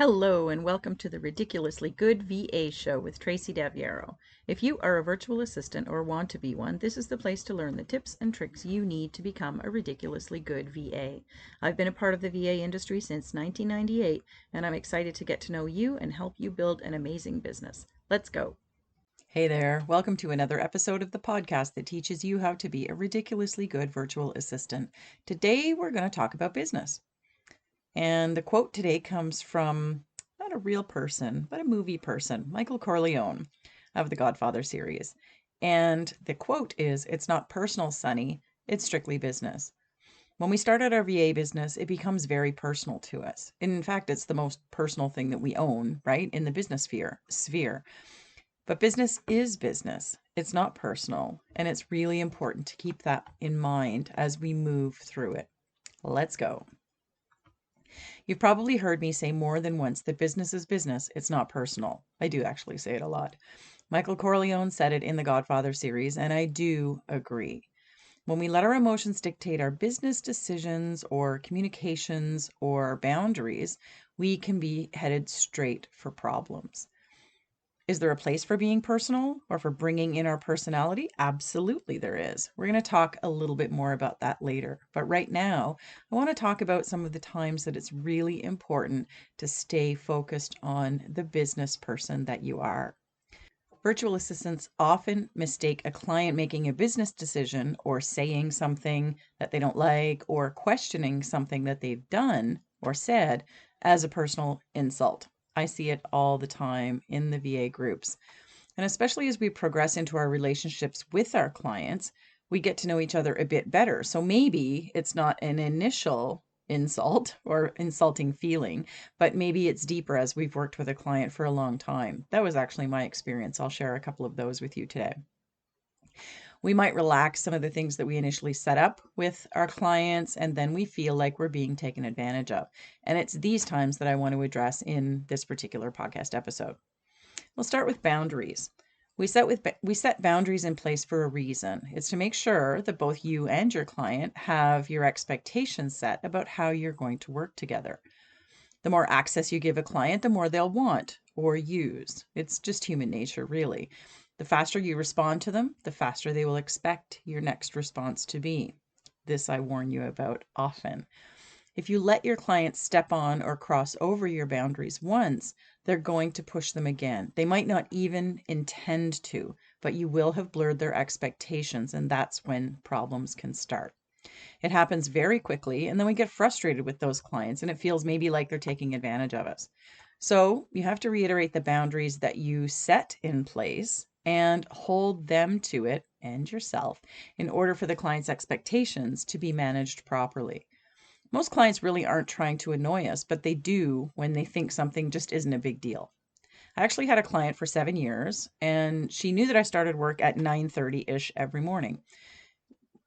Hello and welcome to the Ridiculously Good VA Show with Tracy Daviero. If you are a virtual assistant or want to be one, this is the place to learn the tips and tricks you need to become a ridiculously good VA. I've been a part of the VA industry since 1998, and I'm excited to get to know you and help you build an amazing business. Let's go. Hey there, welcome to another episode of the podcast that teaches you how to be a ridiculously good virtual assistant. Today we're going to talk about business. And the quote today comes from not a real person, but a movie person, Michael Corleone of the Godfather series. And the quote is, "It's not personal, Sonny, it's strictly business." When we start out our VA business, it becomes very personal to us. In fact, it's the most personal thing that we own, right, in the business sphere. But business is business. It's not personal. And it's really important to keep that in mind as we move through it. Let's go. You've probably heard me say more than once that business is business, it's not personal. I do actually say it a lot. Michael Corleone said it in the Godfather series, and I do agree. When we let our emotions dictate our business decisions or communications or boundaries, we can be headed straight for problems. Is there a place for being personal or for bringing in our personality? Absolutely, there is. We're going to talk a little bit more about that later. But right now, I want to talk about some of the times that it's really important to stay focused on the business person that you are. Virtual assistants often mistake a client making a business decision or saying something that they don't like or questioning something that they've done or said as a personal insult. I see it all the time in the VA groups. And especially as we progress into our relationships with our clients, we get to know each other a bit better. So maybe it's not an initial insult or insulting feeling, but maybe it's deeper as we've worked with a client for a long time. That was actually my experience. I'll share a couple of those with you today. We might relax some of the things that we initially set up with our clients, and then we feel like we're being taken advantage of. And it's these times that I want to address in this particular podcast episode. We'll start with boundaries. We set boundaries in place for a reason. It's to make sure that both you and your client have your expectations set about how you're going to work together. The more access you give a client, the more they'll want or use. It's just human nature, really. The faster you respond to them, the faster they will expect your next response to be. This I warn you about often. If you let your clients step on or cross over your boundaries once, they're going to push them again. They might not even intend to, but you will have blurred their expectations, and that's when problems can start. It happens very quickly, and then we get frustrated with those clients, and it feels maybe like they're taking advantage of us. So you have to reiterate the boundaries that you set in place and hold them to it and yourself in order for the client's expectations to be managed properly. Most clients really aren't trying to annoy us, but they do when they think something just isn't a big deal. I actually had a client for 7 years, and she knew that I started work at 9:30-ish every morning.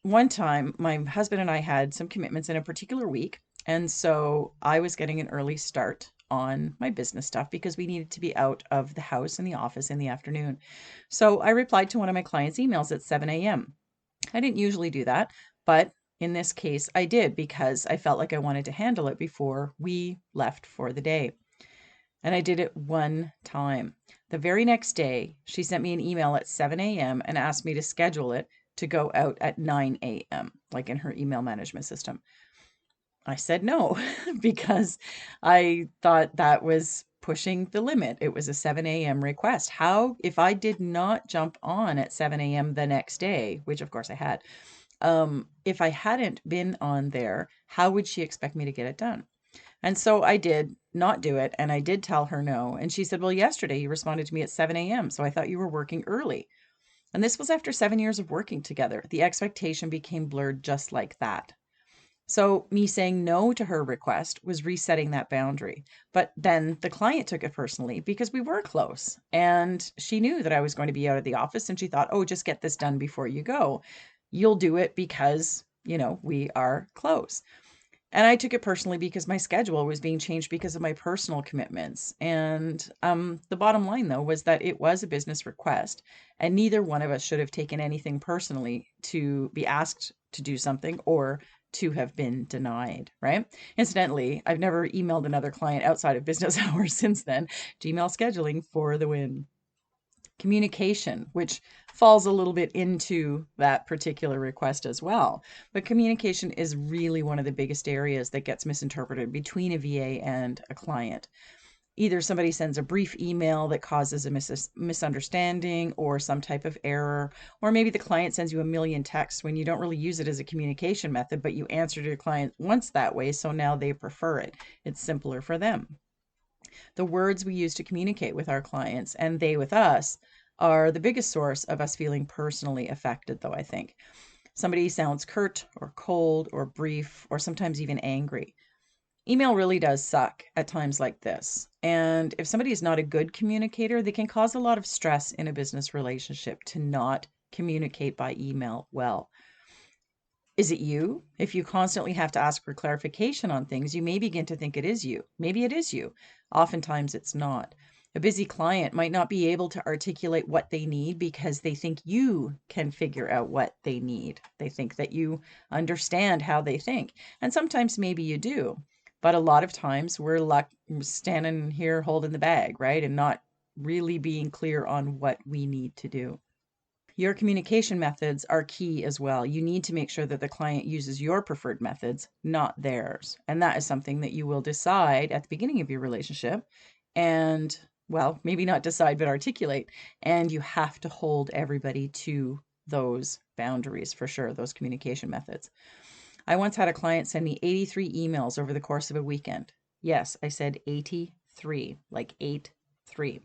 One time, my husband and I had some commitments in a particular week, and so I was getting an early start on my business stuff because we needed to be out of the house and the office in the afternoon. So I replied to one of my clients' emails at 7 a.m. I didn't usually do that, but in this case, I did because I felt like I wanted to handle it before we left for the day. And I did it one time. The very next day, she sent me an email at 7 a.m. and asked me to schedule it to go out at 9 a.m., like in her email management system. I said no because I thought that was pushing the limit. It was a 7 a.m. request. How, if I did not jump on at 7 a.m. the next day, which of course I had, if I hadn't been on there, how would she expect me to get it done? And so I did not do it. And I did tell her no. And she said, well, yesterday you responded to me at 7 a.m. So I thought you were working early. And this was after 7 years of working together. The expectation became blurred just like that. So me saying no to her request was resetting that boundary. But then the client took it personally because we were close and she knew that I was going to be out of the office and she thought, oh, just get this done before you go. You'll do it because, we are close. And I took it personally because my schedule was being changed because of my personal commitments. And the bottom line, though, was that it was a business request, and neither one of us should have taken anything personally to be asked to do something or to have been denied, right? Incidentally, I've never emailed another client outside of business hours since then. Gmail scheduling for the win. Communication, which falls a little bit into that particular request as well. But communication is really one of the biggest areas that gets misinterpreted between a VA and a client. Either somebody sends a brief email that causes a misunderstanding or some type of error, or maybe the client sends you a million texts when you don't really use it as a communication method, but you answered your client once that way, so now they prefer it. It's simpler for them. The words we use to communicate with our clients and they with us are the biggest source of us feeling personally affected, though, I think. Somebody sounds curt or cold or brief or sometimes even angry. Email really does suck at times like this. And if somebody is not a good communicator, they can cause a lot of stress in a business relationship to not communicate by email well. Is it you? If you constantly have to ask for clarification on things, you may begin to think it is you. Maybe it is you. Oftentimes it's not. A busy client might not be able to articulate what they need because they think you can figure out what they need. They think that you understand how they think. And sometimes maybe you do. But a lot of times we're standing here holding the bag, right? And not really being clear on what we need to do. Your communication methods are key as well. You need to make sure that the client uses your preferred methods, not theirs. And that is something that you will decide at the beginning of your relationship and, well, maybe not decide, but articulate. And you have to hold everybody to those boundaries for sure, those communication methods. I once had a client send me 83 emails over the course of a weekend. Yes, I said 83, like 8-3.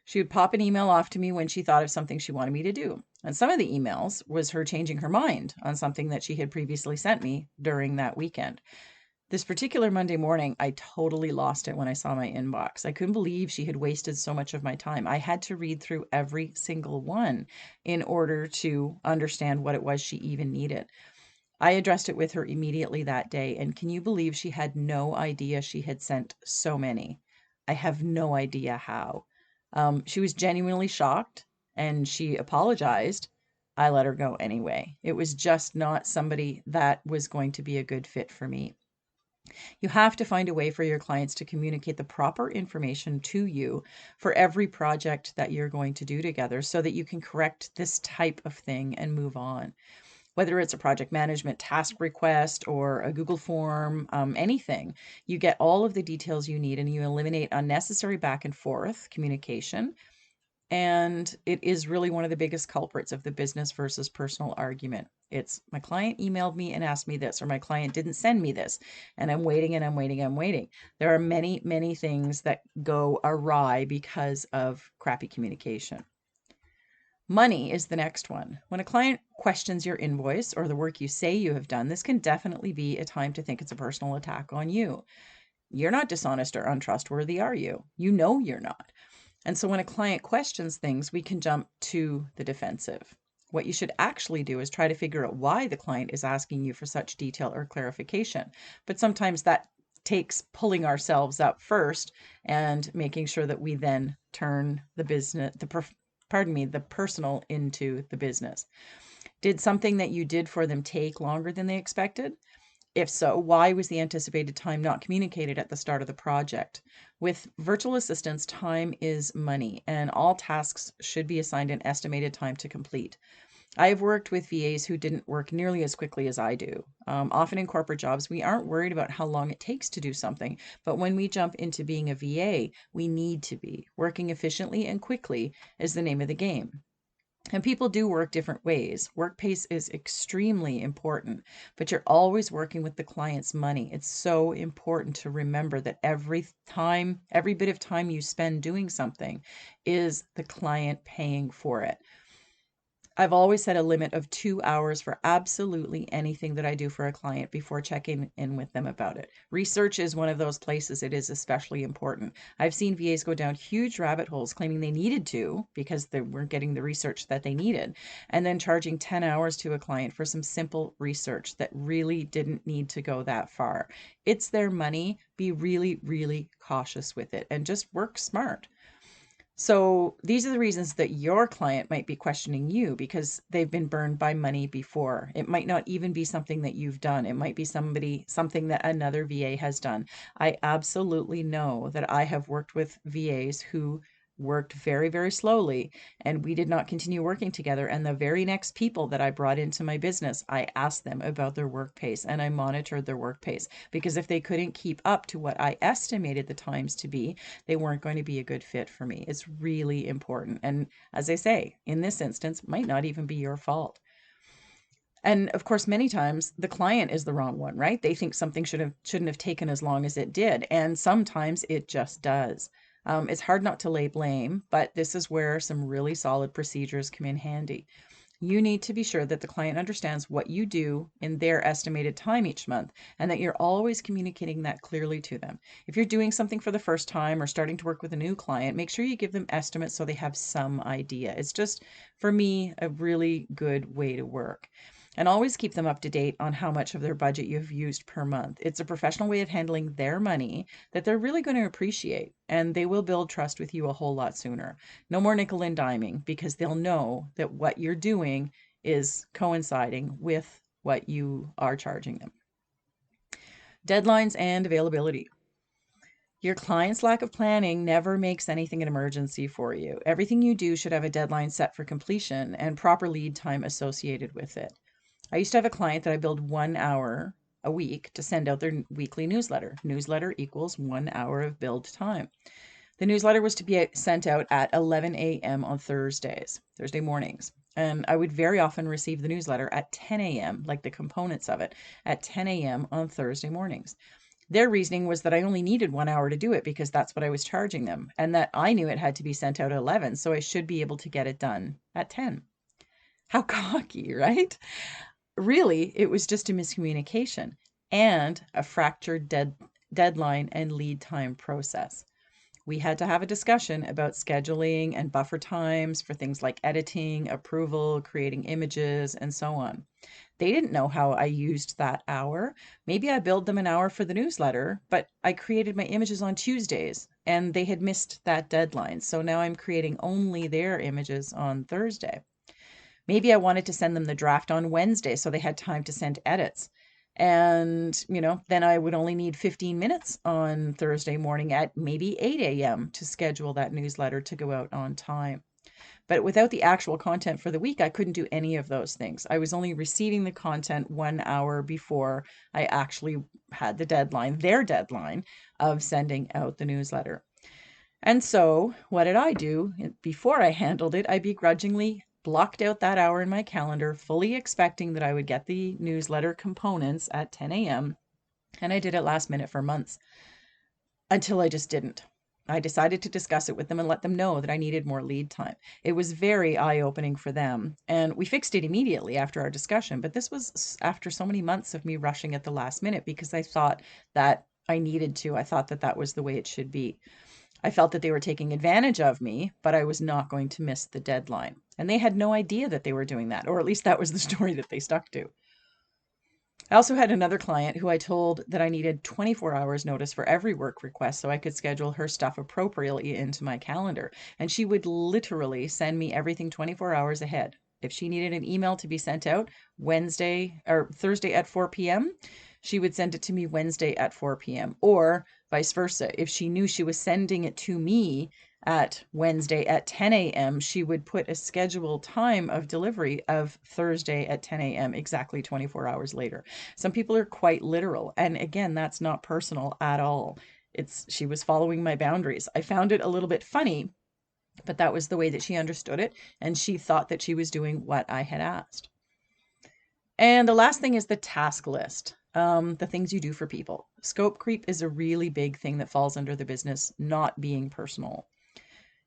She would pop an email off to me when she thought of something she wanted me to do. And some of the emails was her changing her mind on something that she had previously sent me during that weekend. This particular Monday morning, I totally lost it when I saw my inbox. I couldn't believe she had wasted so much of my time. I had to read through every single one in order to understand what it was she even needed. I addressed it with her immediately that day, and can you believe she had no idea she had sent so many? I have no idea how. She was genuinely shocked and she apologized. I let her go anyway. It was just not somebody that was going to be a good fit for me. You have to find a way for your clients to communicate the proper information to you for every project that you're going to do together so that you can correct this type of thing and move on. Whether it's a project management task request or a Google form, anything, you get all of the details you need and you eliminate unnecessary back and forth communication. And it is really one of the biggest culprits of the business versus personal argument. It's my client emailed me and asked me this, or my client didn't send me this, and I'm waiting and I'm waiting, I'm waiting. There are many, many things that go awry because of crappy communication. Money is the next one. When a client questions your invoice or the work you say you have done, this can definitely be a time to think it's a personal attack on you. You're not dishonest or untrustworthy, are you? You know you're not. And so when a client questions things, we can jump to the defensive. What you should actually do is try to figure out why the client is asking you for such detail or clarification. But sometimes that takes pulling ourselves up first and making sure that we then turn the personal into the business. Did something that you did for them take longer than they expected? If so, why was the anticipated time not communicated at the start of the project? With virtual assistants, time is money, and all tasks should be assigned an estimated time to complete. I've worked with VAs who didn't work nearly as quickly as I do. Often in corporate jobs, we aren't worried about how long it takes to do something, but when we jump into being a VA, we need to be. Working efficiently and quickly is the name of the game. And people do work different ways. Work pace is extremely important, but you're always working with the client's money. It's so important to remember that every bit of time you spend doing something is the client paying for it. I've always set a limit of 2 hours for absolutely anything that I do for a client before checking in with them about it. Research is one of those places it is especially important. I've seen VAs go down huge rabbit holes claiming they needed to because they weren't getting the research that they needed, and then charging 10 hours to a client for some simple research that really didn't need to go that far. It's their money. Be really, really cautious with it and just work smart. So these are the reasons that your client might be questioning you because they've been burned by money before. It might not even be something that you've done. It might be something that another VA has done. I absolutely know that I have worked with VAs who worked very, very slowly, and we did not continue working together. And the very next people that I brought into my business, I asked them about their work pace and I monitored their work pace, because if they couldn't keep up to what I estimated the times to be, they weren't going to be a good fit for me. It's really important. And as I say, in this instance, might not even be your fault. And of course, many times the client is the wrong one, right? They think something shouldn't have taken as long as it did, and sometimes it just does. It's hard not to lay blame, but this is where some really solid procedures come in handy. You need to be sure that the client understands what you do in their estimated time each month, and that you're always communicating that clearly to them. If you're doing something for the first time or starting to work with a new client, make sure you give them estimates so they have some idea. It's just, for me, a really good way to work. And always keep them up to date on how much of their budget you've used per month. It's a professional way of handling their money that they're really going to appreciate, and they will build trust with you a whole lot sooner. No more nickel and diming, because they'll know that what you're doing is coinciding with what you are charging them. Deadlines and availability. Your client's lack of planning never makes anything an emergency for you. Everything you do should have a deadline set for completion and proper lead time associated with it. I used to have a client that I billed 1 hour a week to send out their weekly newsletter. Newsletter equals 1 hour of billed time. The newsletter was to be sent out at 11 a.m. on Thursday mornings. And I would very often receive the newsletter at 10 a.m., like the components of it, at 10 a.m. on Thursday mornings. Their reasoning was that I only needed 1 hour to do it because that's what I was charging them, and that I knew it had to be sent out at 11, so I should be able to get it done at 10. How cocky, right? Really, it was just a miscommunication and a fractured deadline and lead time process. We had to have a discussion about scheduling and buffer times for things like editing, approval, creating images, and so on. They didn't know how I used that hour. Maybe I billed them an hour for the newsletter, but I created my images on Tuesdays and they had missed that deadline. So now I'm creating only their images on Thursday. Maybe I wanted to send them the draft on Wednesday so they had time to send edits. And, then I would only need 15 minutes on Thursday morning at maybe 8 a.m. to schedule that newsletter to go out on time. But without the actual content for the week, I couldn't do any of those things. I was only receiving the content 1 hour before I actually had their deadline of sending out the newsletter. And so what did I do? Before I handled it, I begrudgingly blocked out that hour in my calendar, fully expecting that I would get the newsletter components at 10 a.m. And I did it last minute for months until I just didn't. I decided to discuss it with them and let them know that I needed more lead time. It was very eye-opening for them, and we fixed it immediately after our discussion. But this was after so many months of me rushing at the last minute because I thought that I needed to. I thought that that was the way it should be. I felt that they were taking advantage of me, but I was not going to miss the deadline. And they had no idea that they were doing that, or at least that was the story that they stuck to. I also had another client who I told that I needed 24 hours notice for every work request so I could schedule her stuff appropriately into my calendar. And she would literally send me everything 24 hours ahead. If she needed an email to be sent out Wednesday or Thursday at 4 p.m., she would send it to me Wednesday at 4 p.m. or vice versa. If she knew she was sending it to me at Wednesday at 10 a.m., she would put a scheduled time of delivery of Thursday at 10 a.m., exactly 24 hours later. Some people are quite literal. And again, that's not personal at all. She was following my boundaries. I found it a little bit funny, but that was the way that she understood it. And she thought that she was doing what I had asked. And the last thing is the task list. The things you do for people. Scope creep is a really big thing that falls under the business not being personal.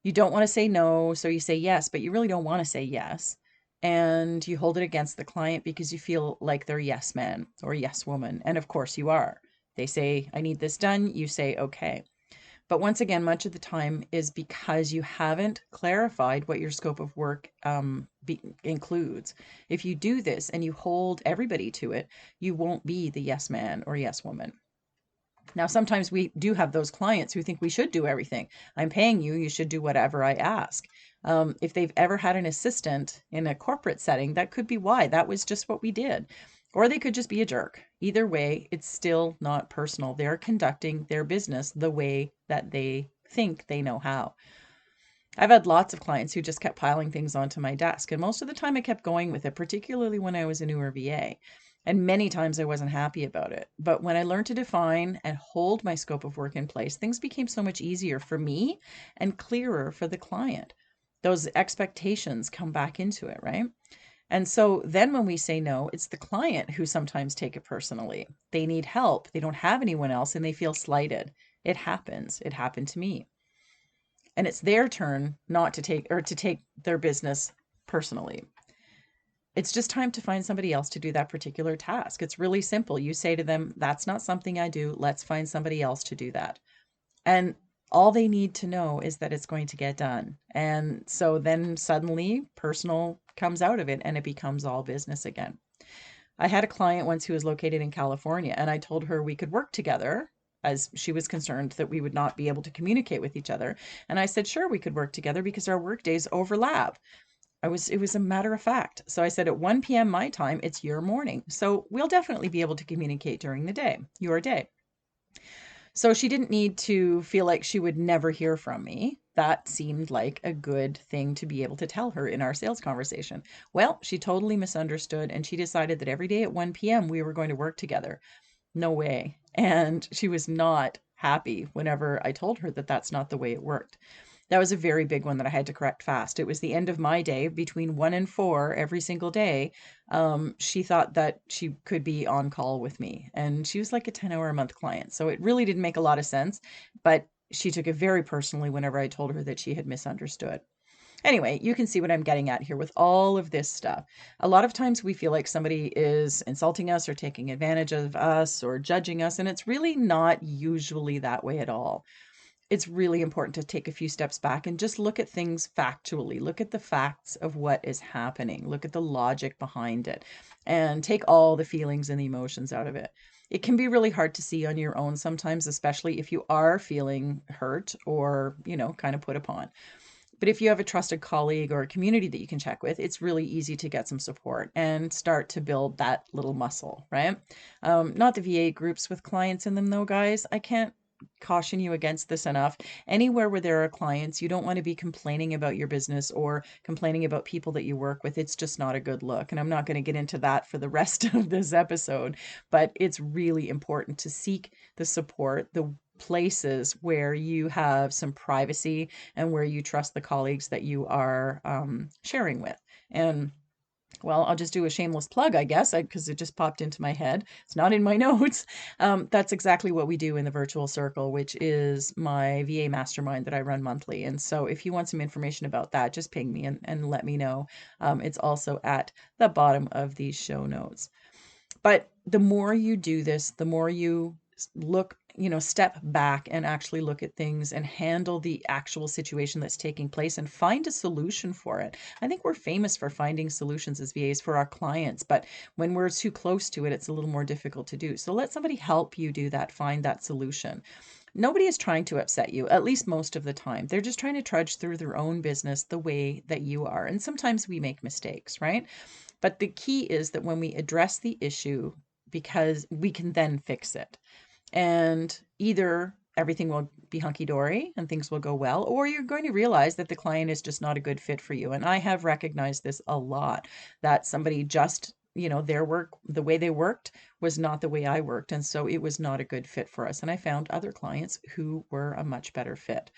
You don't want to say no, so you say yes, but you really don't want to say yes. And you hold it against the client because you feel like they're yes man or yes woman. And of course you are. They say, I need this done. You say, okay. But once again, much of the time is because you haven't clarified what your scope of work includes. If you do this and you hold everybody to it, you won't be the yes man or yes woman. Now, sometimes we do have those clients who think we should do everything. I'm paying you, you should do whatever I ask. If they've ever had an assistant in a corporate setting, that could be why. That was just what we did. Or they could just be a jerk. Either way, it's still not personal. They're conducting their business the way that they think they know how. I've had lots of clients who just kept piling things onto my desk, and most of the time I kept going with it, particularly when I was a newer VA. And many times I wasn't happy about it. But when I learned to define and hold my scope of work in place, things became so much easier for me and clearer for the client. Those expectations come back into it, right? And so then when we say no, it's the client who sometimes take it personally. They need help, they don't have anyone else, and they feel slighted. It happens. It happened to me. And it's their turn not to take their business personally. It's just time to find somebody else to do that particular task. It's really simple. You say to them, that's not something I do. Let's find somebody else to do that. And all they need to know is that it's going to get done. And so then suddenly personal comes out of it and it becomes all business again. I had a client once who was located in California, and I told her we could work together as she was concerned that we would not be able to communicate with each other. And I said, sure, we could work together because our work days overlap. It was a matter of fact. So I said at 1 p.m. my time, it's your morning. So we'll definitely be able to communicate during the day, your day. So she didn't need to feel like she would never hear from me. That seemed like a good thing to be able to tell her in our sales conversation. Well, she totally misunderstood and she decided that every day at 1 p.m. we were going to work together. No way. And she was not happy whenever I told her that that's not the way it worked. That was a very big one that I had to correct fast. It was the end of my day between 1 and 4 every single day. She thought that she could be on call with me, and she was like a 10-hour a month client. So it really didn't make a lot of sense, but she took it very personally whenever I told her that she had misunderstood. Anyway, you can see what I'm getting at here with all of this stuff. A lot of times we feel like somebody is insulting us or taking advantage of us or judging us, and it's really not usually that way at all. It's really important to take a few steps back and just look at things factually. Look at the facts of what is happening. Look at the logic behind it and take all the feelings and the emotions out of it. It can be really hard to see on your own sometimes, especially if you are feeling hurt or, kind of put upon. But if you have a trusted colleague or a community that you can check with, it's really easy to get some support and start to build that little muscle, right? Not the VA groups with clients in them, though, guys. I can't caution you against this enough. Anywhere where there are clients, you don't want to be complaining about your business or complaining about people that you work with. It's just not a good look. And I'm not going to get into that for the rest of this episode, but it's really important to seek the support, the places where you have some privacy and where you trust the colleagues that you are sharing with. And well, I'll just do a shameless plug, I guess, because it just popped into my head. It's not in my notes. That's exactly what we do in the virtual circle, which is my VA mastermind that I run monthly. And so if you want some information about that, just ping me and let me know. It's also at the bottom of these show notes. But the more you do this, the more you look, step back and actually look at things and handle the actual situation that's taking place and find a solution for it. I think we're famous for finding solutions as VAs for our clients, but when we're too close to it, it's a little more difficult to do. So let somebody help you do that, find that solution. Nobody is trying to upset you, at least most of the time. They're just trying to trudge through their own business the way that you are. And sometimes we make mistakes, right? But the key is that when we address the issue, because we can then fix it. And either everything will be hunky dory and things will go well, or you're going to realize that the client is just not a good fit for you. And I have recognized this a lot, that somebody just, their work, the way they worked was not the way I worked. And so it was not a good fit for us. And I found other clients who were a much better fit.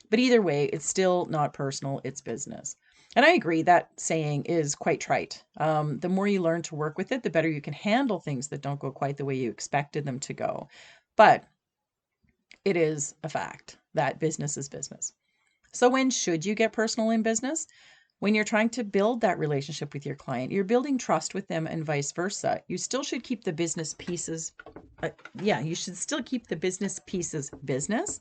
But either way, it's still not personal, it's business. And I agree that saying is quite trite. The more you learn to work with it, the better you can handle things that don't go quite the way you expected them to go. But it is a fact that business is business. So when should you get personal in business? When you're trying to build that relationship with your client, you're building trust with them and vice versa. You still should keep the business pieces. You should still keep the business pieces business.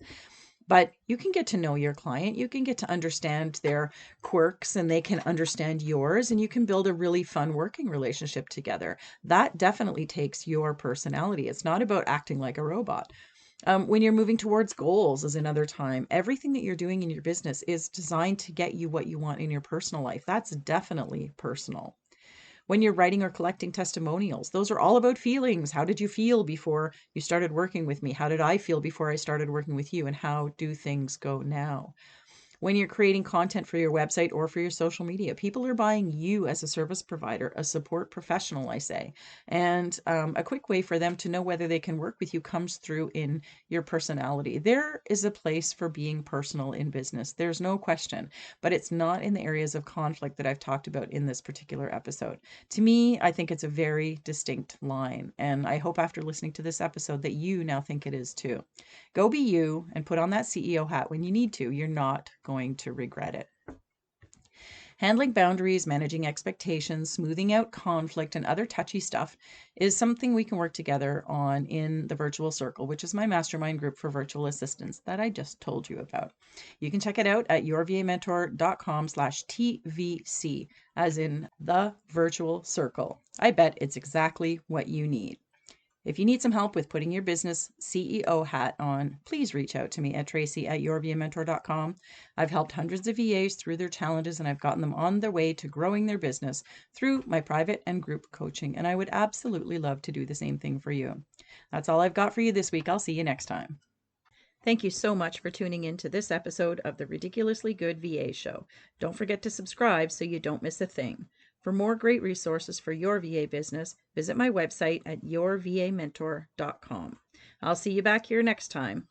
But you can get to know your client. You can get to understand their quirks and they can understand yours, and you can build a really fun working relationship together. That definitely takes your personality. It's not about acting like a robot. When you're moving towards goals is another time. Everything that you're doing in your business is designed to get you what you want in your personal life. That's definitely personal. When you're writing or collecting testimonials, those are all about feelings. How did you feel before you started working with me? How did I feel before I started working with you? And how do things go now? When you're creating content for your website or for your social media, people are buying you as a service provider, a support professional, I say. And a quick way for them to know whether they can work with you comes through in your personality. There is a place for being personal in business. There's no question, but it's not in the areas of conflict that I've talked about in this particular episode. To me, I think it's a very distinct line. And I hope after listening to this episode that you now think it is too. Go be you and put on that CEO hat when you need to. You're not going to regret it. Handling boundaries, managing expectations, smoothing out conflict, and other touchy stuff is something we can work together on in the Virtual Circle, which is my mastermind group for virtual assistants that I just told you about. You can check it out at yourvamentor.com/TVC, as in the Virtual Circle. I bet it's exactly what you need. If you need some help with putting your business CEO hat on, please reach out to me at tracy@yourvamentor.com. I've helped hundreds of VAs through their challenges, and I've gotten them on their way to growing their business through my private and group coaching, and I would absolutely love to do the same thing for you. That's all I've got for you this week. I'll see you next time. Thank you so much for tuning in to this episode of the Ridiculously Good VA Show. Don't forget to subscribe so you don't miss a thing. For more great resources for your VA business, visit my website at yourvamentor.com. I'll see you back here next time.